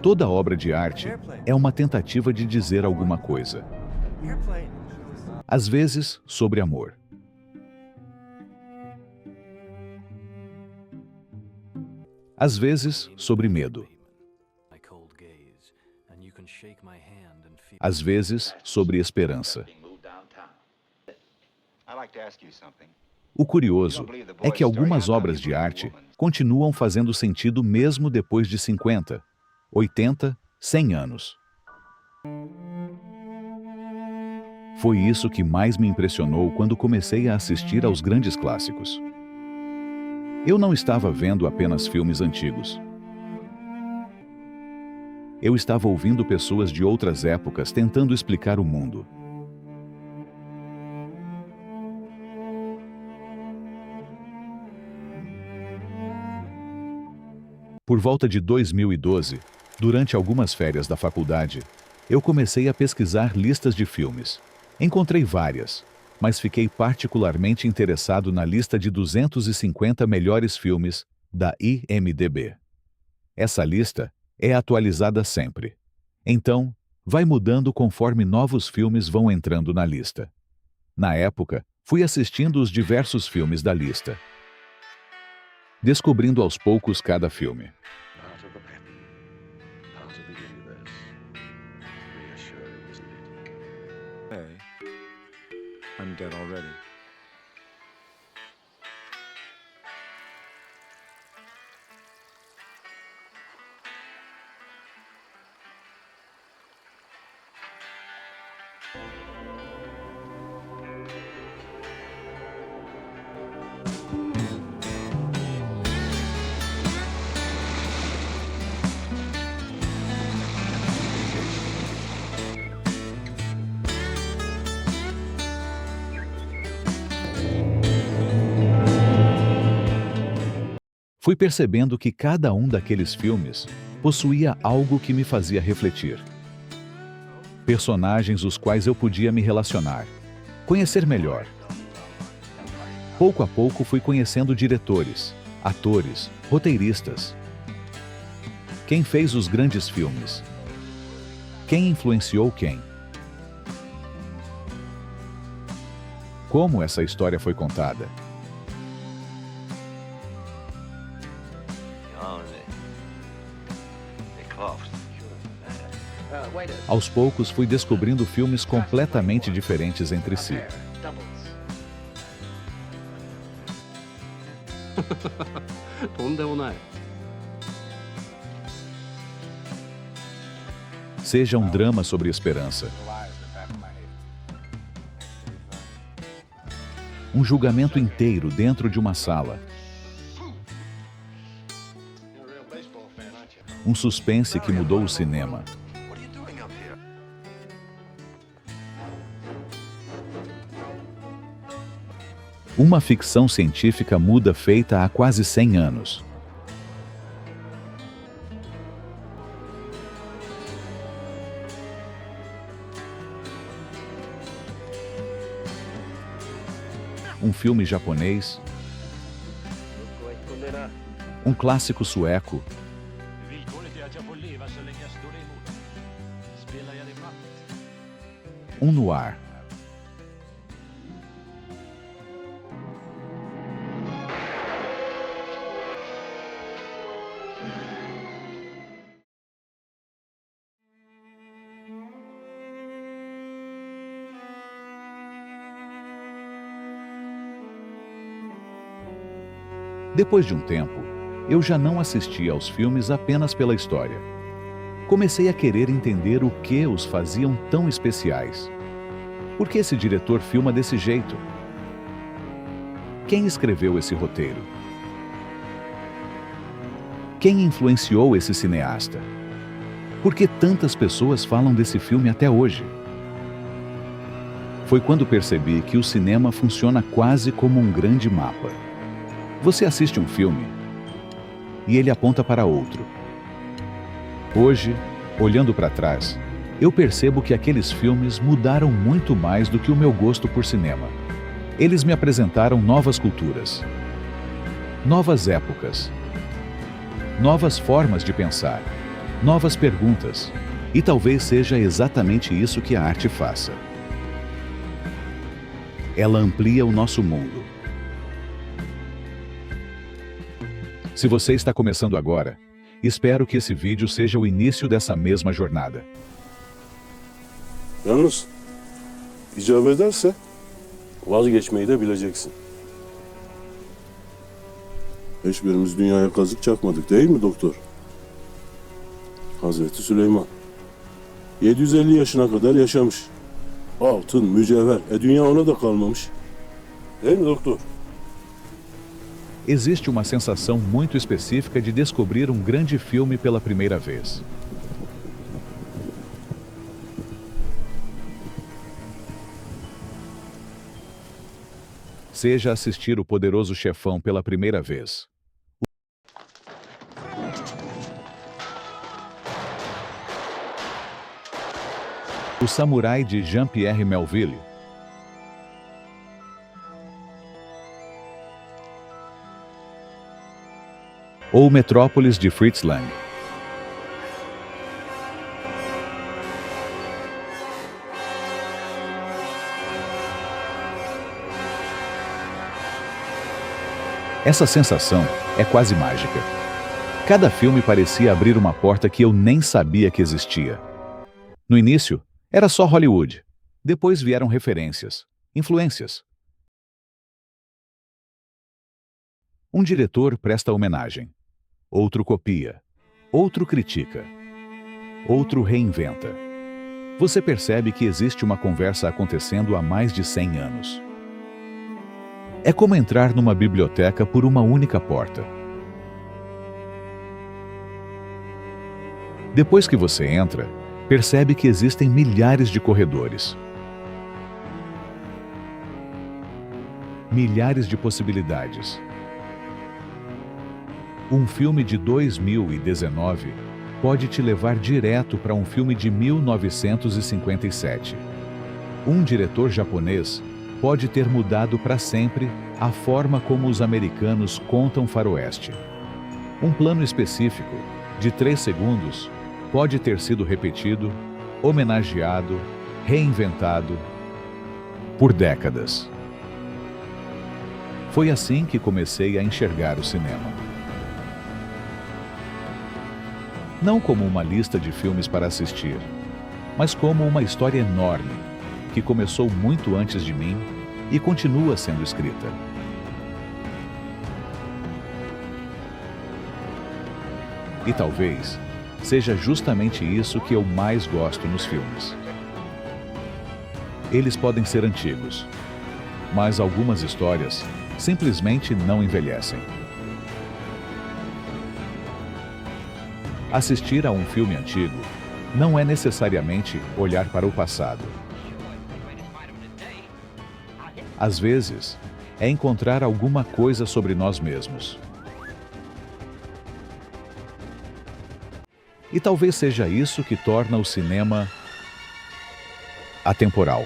Toda obra de arte é uma tentativa de dizer alguma coisa. Às vezes, sobre amor. Às vezes, sobre medo. Às vezes, sobre esperança. O curioso é que algumas obras de arte continuam fazendo sentido mesmo depois de 50, 80, 100 anos. Foi isso que mais me impressionou quando comecei a assistir aos grandes clássicos. Eu não estava vendo apenas filmes antigos. Eu estava ouvindo pessoas de outras épocas tentando explicar o mundo. Por volta de 2012, durante algumas férias da faculdade, eu comecei a pesquisar listas de filmes. Encontrei várias, mas fiquei particularmente interessado na lista de 250 melhores filmes da IMDb. Essa lista é atualizada sempre. Então, vai mudando conforme novos filmes vão entrando na lista. Na época, fui assistindo os diversos filmes da lista, descobrindo aos poucos cada filme. I'm dead already. Fui percebendo que cada um daqueles filmes possuía algo que me fazia refletir. Personagens os quais eu podia me relacionar, conhecer melhor. Pouco a pouco fui conhecendo diretores, atores, roteiristas. Quem fez os grandes filmes? Quem influenciou quem? Como essa história foi contada? Aos poucos fui descobrindo filmes completamente diferentes entre si. Seja um drama sobre esperança, um julgamento inteiro dentro de uma sala, um suspense que mudou o cinema. Uma ficção científica muda feita há quase 100 anos. Um filme japonês. Um clássico sueco. Um noir. Depois de um tempo, eu já não assistia aos filmes apenas pela história. Comecei a querer entender o que os faziam tão especiais. Por que esse diretor filma desse jeito? Quem escreveu esse roteiro? Quem influenciou esse cineasta? Por que tantas pessoas falam desse filme até hoje? Foi quando percebi que o cinema funciona quase como um grande mapa. Você assiste um filme e ele aponta para outro. Hoje, olhando para trás, eu percebo que aqueles filmes mudaram muito mais do que o meu gosto por cinema. Eles me apresentaram novas culturas, novas épocas, novas formas de pensar, novas perguntas. E talvez seja exatamente isso que a arte faça. Ela amplia o nosso mundo. Se você está começando agora, espero que esse vídeo seja o início dessa mesma jornada. Yalnız icap ederse vazgeçmeyi de bileceksin. Hiçbirimiz dünyaya kazık çakmadık değil mi doktor? Hazreti Süleyman 750 yaşına kadar yaşamış. Altın, mücevher, dünya ona da kalmamış. Değil mi doktor? Existe uma sensação muito específica de descobrir um grande filme pela primeira vez. Seja assistir O Poderoso Chefão pela primeira vez. O Samurai de Jean-Pierre Melville. Ou Metrópolis de Fritz Lang. Essa sensação é quase mágica. Cada filme parecia abrir uma porta que eu nem sabia que existia. No início, era só Hollywood. Depois vieram referências, influências. Um diretor presta homenagem. Outro copia. Outro critica. Outro reinventa. Você percebe que existe uma conversa acontecendo há mais de 100 anos. É como entrar numa biblioteca por uma única porta. Depois que você entra, percebe que existem milhares de corredores. Milhares de possibilidades. Um filme de 2019 pode te levar direto para um filme de 1957. Um diretor japonês pode ter mudado para sempre a forma como os americanos contam faroeste. Um plano específico, de 3 segundos, pode ter sido repetido, homenageado, reinventado por décadas. Foi assim que comecei a enxergar o cinema. Não como uma lista de filmes para assistir, mas como uma história enorme, que começou muito antes de mim e continua sendo escrita. E talvez seja justamente isso que eu mais gosto nos filmes. Eles podem ser antigos, mas algumas histórias simplesmente não envelhecem. Assistir a um filme antigo não é necessariamente olhar para o passado. Às vezes, é encontrar alguma coisa sobre nós mesmos. E talvez seja isso que torna o cinema atemporal.